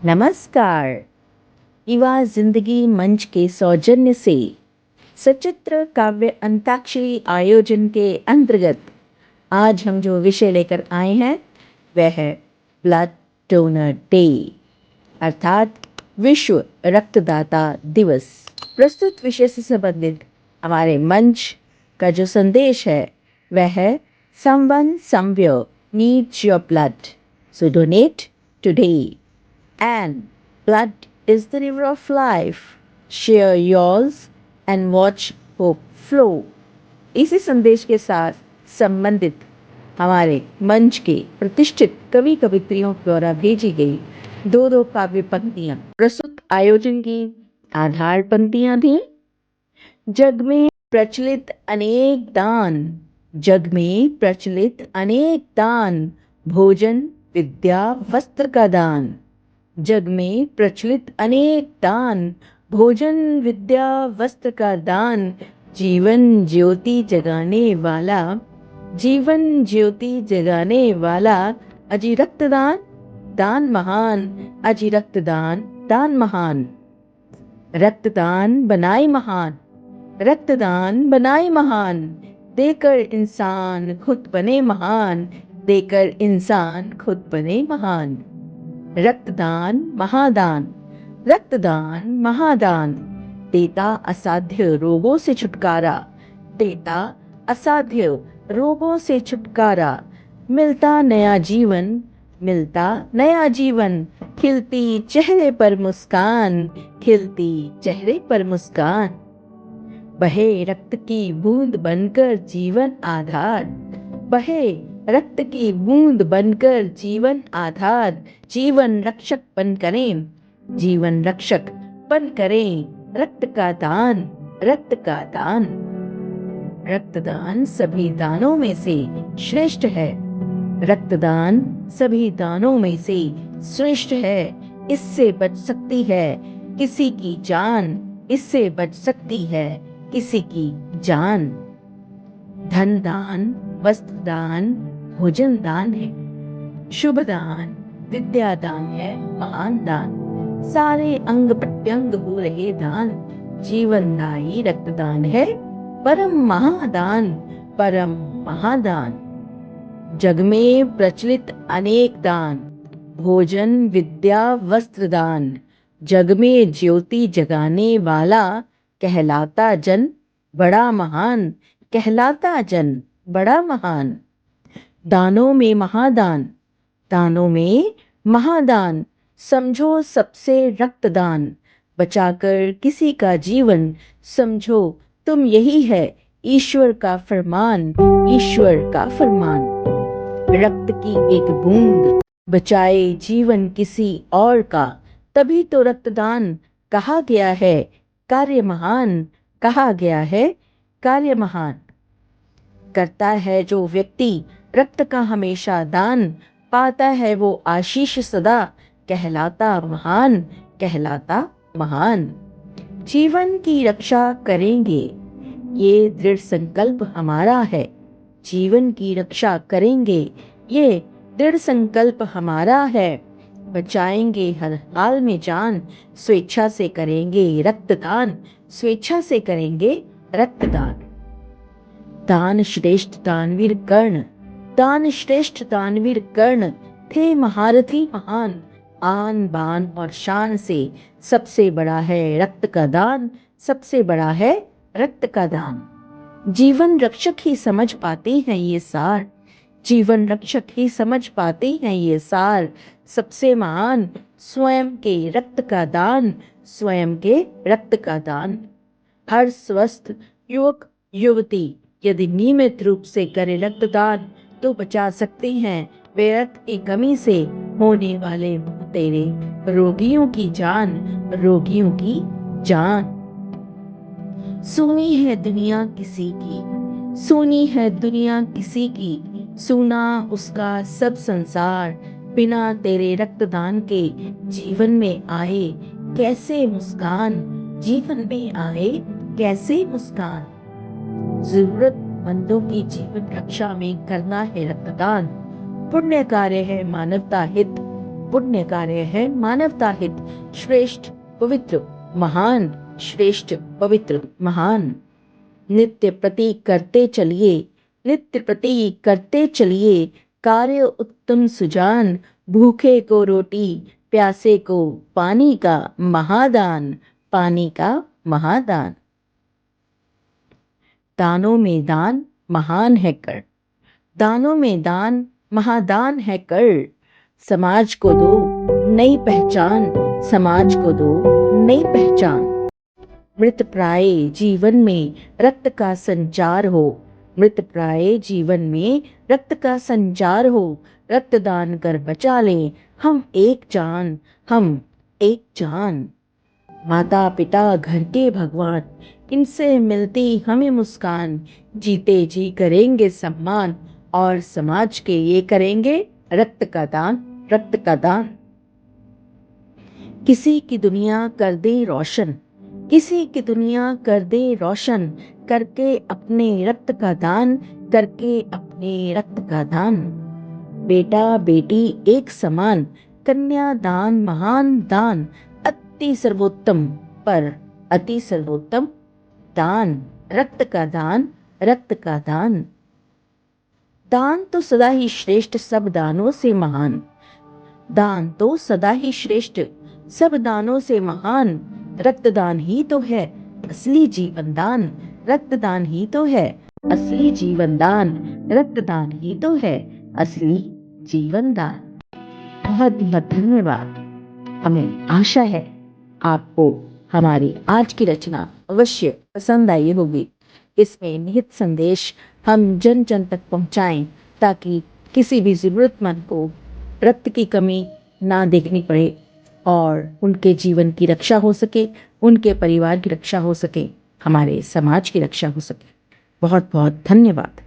नमस्कार। युवा जिंदगी मंच के सौजन्य से सचित्र काव्य अंताक्षरी आयोजन के अंतर्गत आज हम जो विषय लेकर आए हैं वह है ब्लड डोनर डे अर्थात विश्व रक्तदाता दिवस। प्रस्तुत विषय से संबंधित हमारे मंच का जो संदेश है वह है someone somewhere needs your blood, so donate today. And blood is the river of life. Share yours and watch hope flow. इसी संदेश के साथ संबंधित हमारे मंच के प्रतिष्ठित कवि कवित्रियों द्वारा भेजी गई दो काव्य पंक्तियां प्रस्तुत आयोजन की आधार पंक्तियां थी। जग में प्रचलित अनेक दान, जग में प्रचलित अनेक दान, भोजन विद्या वस्त्र का दान। जग में प्रचलित अनेक दान, भोजन विद्या वस्त्र का दान। जीवन ज्योति जगाने वाला, जीवन ज्योति जगाने वाला अजी रक्तदान दान महान, अजी रक्तदान दान महान। रक्तदान बनाए महान, रक्तदान बनाए महान। देकर इंसान खुद बने महान, देकर इंसान खुद बने महान। रक्तदान महादान, रक्तदान महादान। देता असाध्य रोगों से छुटकारा, देता असाध्य रोगों से छुटकारा। मिलता नया जीवन, मिलता नया जीवन। खिलती चेहरे पर मुस्कान, खिलती चेहरे पर मुस्कान। बहे रक्त की बूंद बनकर जीवन आधार, बहे रक्त की बूंद बनकर जीवन आधार। जीवन रक्षक बन करें, जीवन रक्षक बन करें। रक्त का दान, रक्त का दान। रक्तदान सभी दानों में से श्रेष्ठ है, रक्तदान सभी दानों में से श्रेष्ठ है। इससे बच सकती है किसी की जान, इससे बच सकती है किसी की जान। धन दान, वस्त्र दान, भोजन दान है, शुभ दान, विद्या दान है, महान दान। सारे अंग प्रत्यंग हो रहे दान। जीवनदायी रक्तदान है परम महादान, परम महादान। जग में प्रचलित अनेक दान, भोजन विद्या वस्त्र दान। जग में ज्योति जगाने वाला कहलाता जन बड़ा महान, कहलाता जन बड़ा महान। दानों में महादान, दानों में महादान। समझो सबसे रक्तदान, बचाकर किसी का जीवन। समझो तुम यही है ईश्वर का फरमान, ईश्वर का फरमान। रक्त की एक बूंद बचाए जीवन किसी और का, तभी तो रक्तदान कहा गया है कार्य महान, कहा गया है कार्य महान। करता है जो व्यक्ति रक्त का हमेशा दान, पाता है वो आशीष सदा। कहलाता महान, कहलाता महान। जीवन की रक्षा करेंगे ये दृढ़ संकल्प हमारा है, जीवन की रक्षा करेंगे ये दृढ़ संकल्प हमारा है। बचाएंगे हर हाल में जान, स्वेच्छा से करेंगे रक्तदान, स्वेच्छा से करेंगे रक्तदान। दान श्रेष्ठ दानवीर कर्ण, दान श्रेष्ठ दानवीर कर्ण थे महारथी महान। आन बान और शान से सबसे बड़ा है रक्त का दान, सबसे बड़ा है रक्त का दान। जीवन रक्षक ही समझ पाते हैं ये सार, जीवन रक्षक ही समझ पाते हैं ये सार। सबसे महान स्वयं के रक्त का दान, स्वयं के रक्त का दान। हर स्वस्थ युवक युवती यदि नियमित रूप से करे रक्तदान तो बचा सकते हैं वे रक्त की कमी से होने वाले तेरे रोगियों की जान, रोगियों की जान। सुनी है दुनिया किसी की, सुनी है दुनिया किसी की, सुना उसका सब संसार। बिना तेरे रक्तदान के जीवन में आए कैसे मुस्कान, जीवन में आए कैसे मुस्कान। जरूरतमंदों की जीवन रक्षा में करना है रक्तदान, पुण्य कार्य है मानवता हित। पुण्य कार्य है मानवता हित, श्रेष्ठ पवित्र महान, श्रेष्ठ पवित्र महान। नित्य प्रति करते चलिए, नित्य प्रति करते चलिए, कार्य उत्तम सुजान, भूखे को रोटी, प्यासे को पानी का महादान, पानी का महादान। दानों में दान महान है कर, दानों में दान महादान है कर। समाज को दो नई पहचान, समाज को दो नई पहचान। मृत प्राय जीवन में रक्त का संचार हो, मृत प्राय जीवन में रक्त का संचार हो। रक्तदान कर बचा लें हम एक जान, हम एक जान। माता पिता घर के भगवान, इनसे मिलती हमें मुस्कान। जीते जी करेंगे सम्मान, और समाज के ये करेंगे रक्त का दान, रक्त का दान। किसी की दुनिया कर दे रोशन, किसी की दुनिया कर दे रोशन, करके अपने रक्त का दान, करके अपने रक्त का दान। बेटा बेटी एक समान, कन्या दान महान दान। अति सर्वोत्तम पर अति सर्वोत्तम दान, रक्त का दान, रक्त का दान। दान तो सदा ही श्रेष्ठ सब दानों से महान, दान तो सदा ही श्रेष्ठ सब दानों से महान। रक्तदान ही तो है असली जीवन दान, रक्तदान ही तो है असली जीवन दान, रक्तदान ही तो है असली जीवन दान। बहुत बहुत धन्यवाद। हमें आशा है आपको हमारी आज की रचना अवश्य पसंद आई होगी। इसमें निहित संदेश हम जन जन तक पहुंचाएं, ताकि किसी भी जरूरतमंद को रक्त की कमी ना देखनी पड़े और उनके जीवन की रक्षा हो सके, उनके परिवार की रक्षा हो सके, हमारे समाज की रक्षा हो सके। बहुत बहुत धन्यवाद।